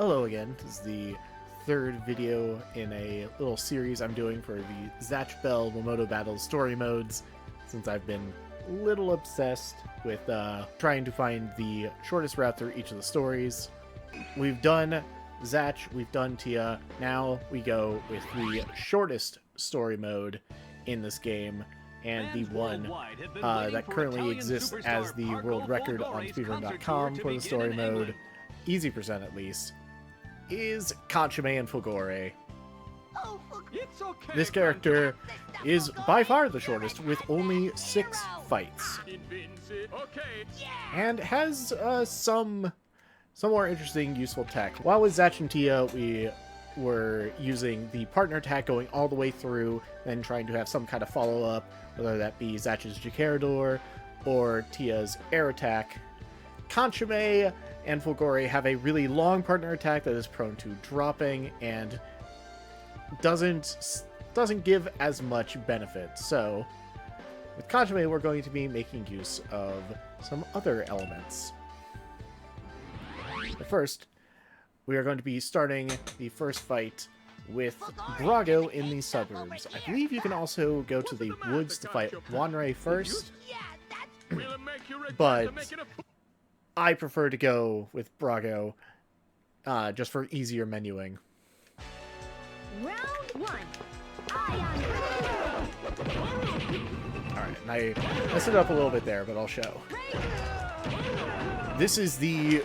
Hello again. This is the third video in a little series I'm doing for the Zatch Bell Mamodo Battles story modes, since I've been a little obsessed with trying to find the shortest route through each of the stories. We've done Zatch, we've done Tia, now we go with the shortest story mode in this game, and the one that currently exists as the world record on Speedrun.com for the story mode, easy percent at least, is Kanchome and Fulgore. This character is by far the shortest, with only 6 fights, and has some more interesting, useful tech. While with Zatch and Tia, we were using the partner attack going all the way through, and trying to have some kind of follow-up, whether that be Zatch's Jacarador or Tia's air attack. Kanchome and Fulgore have a really long partner attack that is prone to dropping and doesn't give as much benefit. So with Kanchome, we're going to be making use of some other elements. But first, we are going to be starting the first fight with Brago in the suburbs. I believe you can also go to the woods to fight Wanrei first, but I prefer to go with Brago just for easier menuing. Round 1. Alright, and I messed it up a little bit there, but I'll show. This is the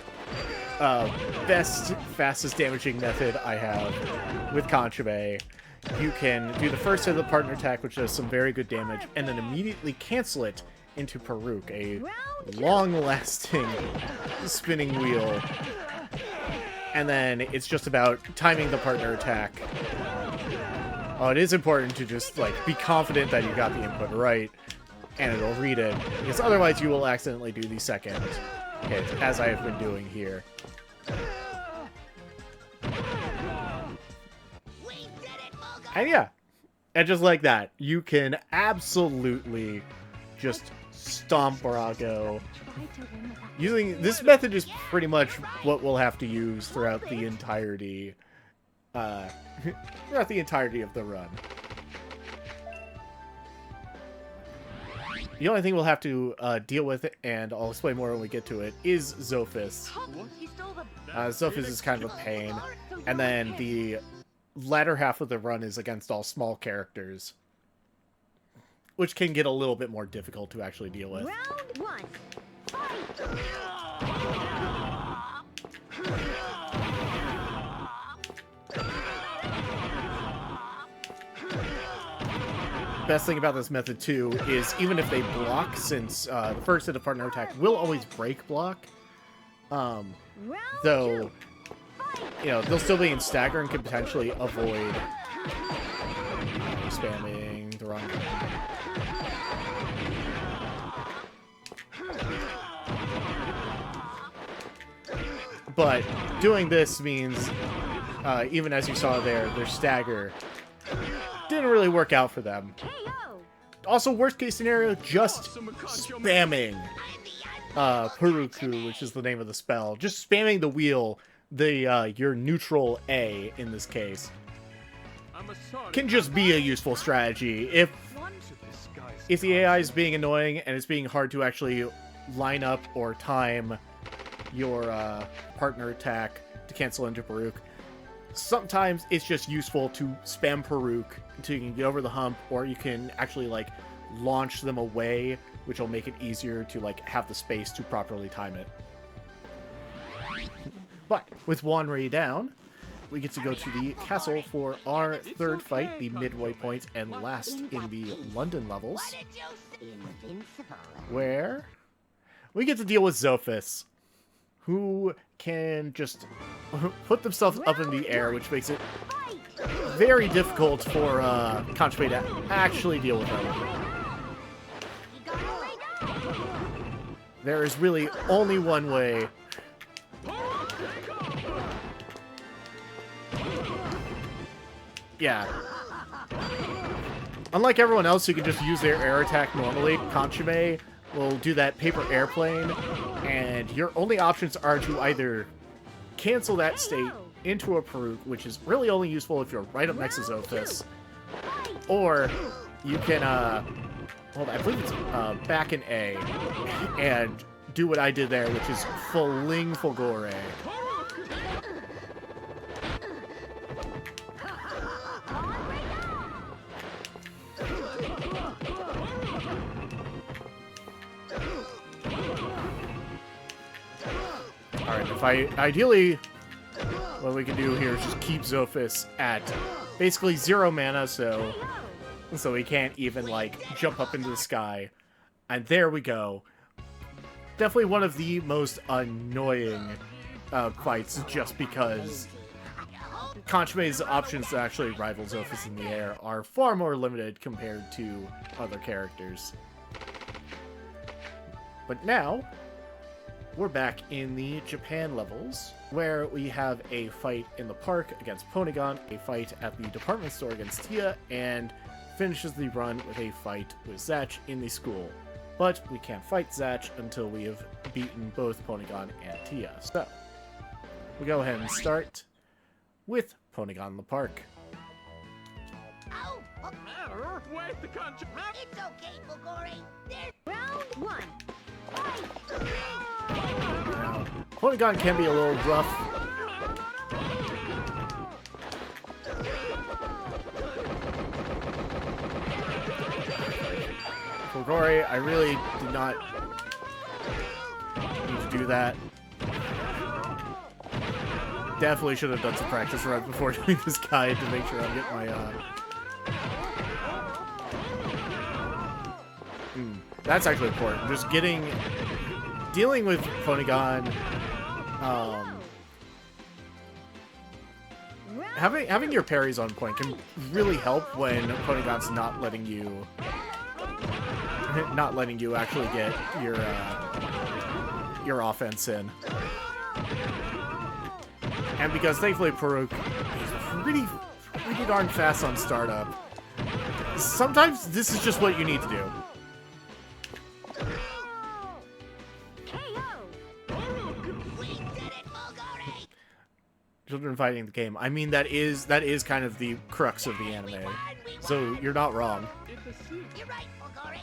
best, fastest damaging method I have with Kanchome. You can do the first hit of the partner attack, which does some very good damage, and then immediately cancel it into Peruk, a long-lasting spinning wheel. And then it's just about timing the partner attack. Oh, it is important to just, like, be confident that you got the input right, and it'll read it, because otherwise you will accidentally do the second hit, as I have been doing here. And yeah, and just like that, you can absolutely just stomp Brago. Using this method is pretty much what we'll have to use throughout the entirety of the run. The only thing we'll have to deal with, and I'll explain more when we get to it, is Zophis. Zophis is kind of a pain, and then the latter half of the run is against all small characters, which can get a little bit more difficult to actually deal with. Round 1. Fight. Best thing about this method too is even if they block, since the first hit of partner attack will always break block, though, you know, they'll still be in stagger and can potentially avoid spamming the wrong button. But doing this means, even as you saw there, their stagger didn't really work out for them. Also, worst case scenario, just spamming Puruku, which is the name of the spell. Just spamming the wheel, your neutral A in this case, can just be a useful strategy. If the AI is being annoying and it's being hard to actually line up or time your partner attack to cancel into Peruk, sometimes it's just useful to spam Peruk until you can get over the hump, or you can actually, like, launch them away, which will make it easier to, like, have the space to properly time it. But with Wanrei down, we get to go to the castle for our third fight, the midway point and last in the London levels, where we get to deal with Zophis, who can just put themselves up in the air, which makes it very difficult for Kanchome to actually deal with them. There is really only one way. Yeah. Unlike everyone else who can just use their air attack normally, Kanchome will do that paper airplane, and your only options are to either cancel that state into a Peruk, which is really only useful if you're right up next to Zophis. Or you can, hold on, I believe it's back in A, and do what I did there, which is fling Fulgore. Alright, ideally, what we can do here is just keep Zophis at basically 0 mana, so he can't even, like, jump up into the sky. And there we go. Definitely one of the most annoying fights, just because Kanchome's options to actually rival Zophis in the air are far more limited compared to other characters. But now, we're back in the Japan levels, where we have a fight in the park against Ponygon, a fight at the department store against Tia, and finishes the run with a fight with Zatch in the school. But we can't fight Zatch until we have beaten both Ponygon and Tia. So, we go ahead and start with Ponygon in the park. Oh, Where's the Kanchome? it's okay, Fulgore. There's round 1. Fight! Now, Ponygon can be a little rough. Fulgore, I really did not need to do that. Definitely should have done some practice runs before doing this guide to make sure I get my, That's actually important. Just dealing with Ponygon, having your parries on point can really help when Ponygon's not letting you actually get your offense in. And because thankfully Peruk is pretty darn fast on startup, sometimes this is just what you need to do. Children fighting the game. I mean, that is kind of the crux of the anime. So you're not wrong. You're right, Fulgore.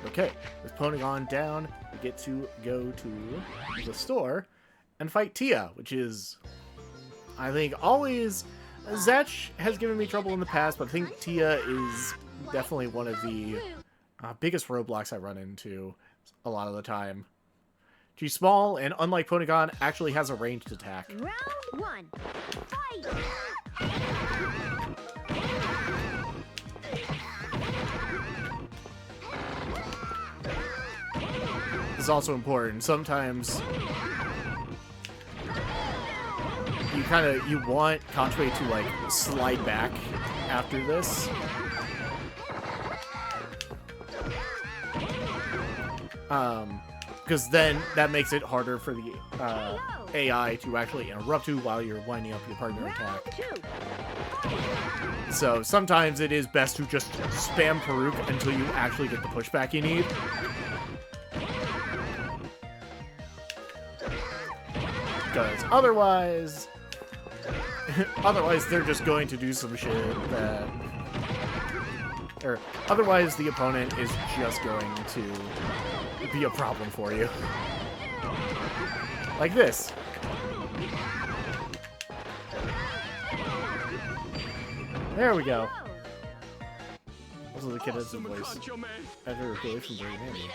Okay, with Ponygon down, we get to go to the store and fight Tia, which is, I think, always... Zatch has given me trouble in the past, but I think Tia is definitely one of the biggest roadblocks I run into a lot of the time. She's small, and unlike Ponygon, actually has a ranged attack. Round 1. Fight! This is also important. Sometimes you want Kanchome to, like, slide back after this. Because then that makes it harder for the AI to actually interrupt you while you're winding up your partner attack. So sometimes it is best to just spam Peruk until you actually get the pushback you need. Because otherwise they're just going to do some shit that... Or otherwise the opponent is just going to be a problem for you. Like this. There we go. Also, the kid has a voice. I heard a voice from very handy.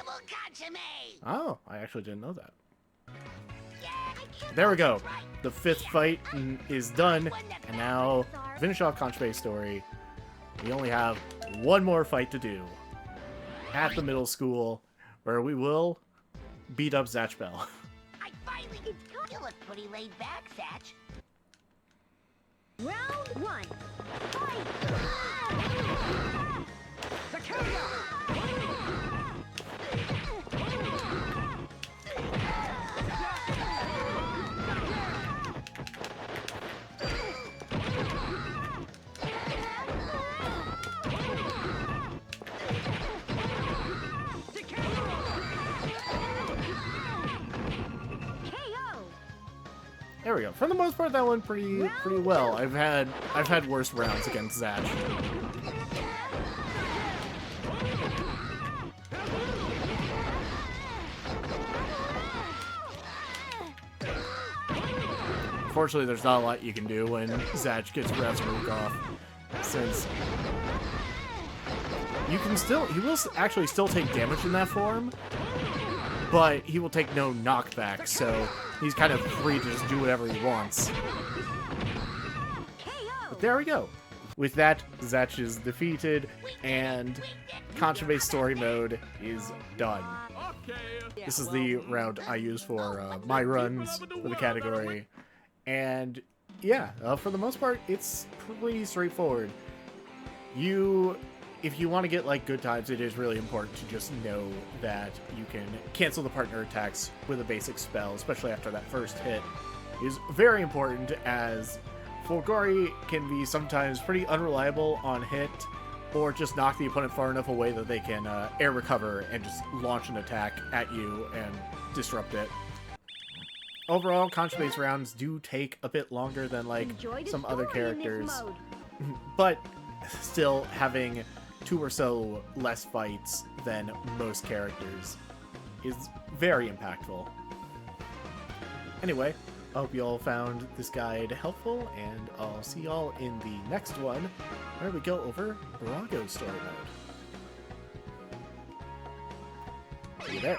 Oh, I actually didn't know that. There we go. The 5th fight is done, and now to finish off Kanchome's story, we only have one more fight to do at the middle school, where we will beat up Zatch Bell. I finally get you look pretty laid back, Zatch. Round 1. Fight! KO! There we go. For the most part, that went pretty well. I've had worse rounds against Zatch. Fortunately, there's not a lot you can do when Zatch gets Razoruk off, since he will actually still take damage in that form, but he will take no knockback, so he's kind of free to just do whatever he wants. But there we go. With that, Zatch is defeated, and Kanchome's story mode is done. This is the round I use for my runs for the category. And yeah, for the most part, it's pretty straightforward. If you want to get like good times, it is really important to just know that you can cancel the partner attacks with a basic spell, especially after that first hit. It is very important, as Fulgari can be sometimes pretty unreliable on hit, or just knock the opponent far enough away that they can air recover and just launch an attack at you and disrupt it. Overall, Kanchome's rounds do take a bit longer than like some other characters, but still having 2 or so less fights than most characters is very impactful. Anyway, I hope you all found this guide helpful, and I'll see y'all in the next one, where we go over Barago's story mode. See you there.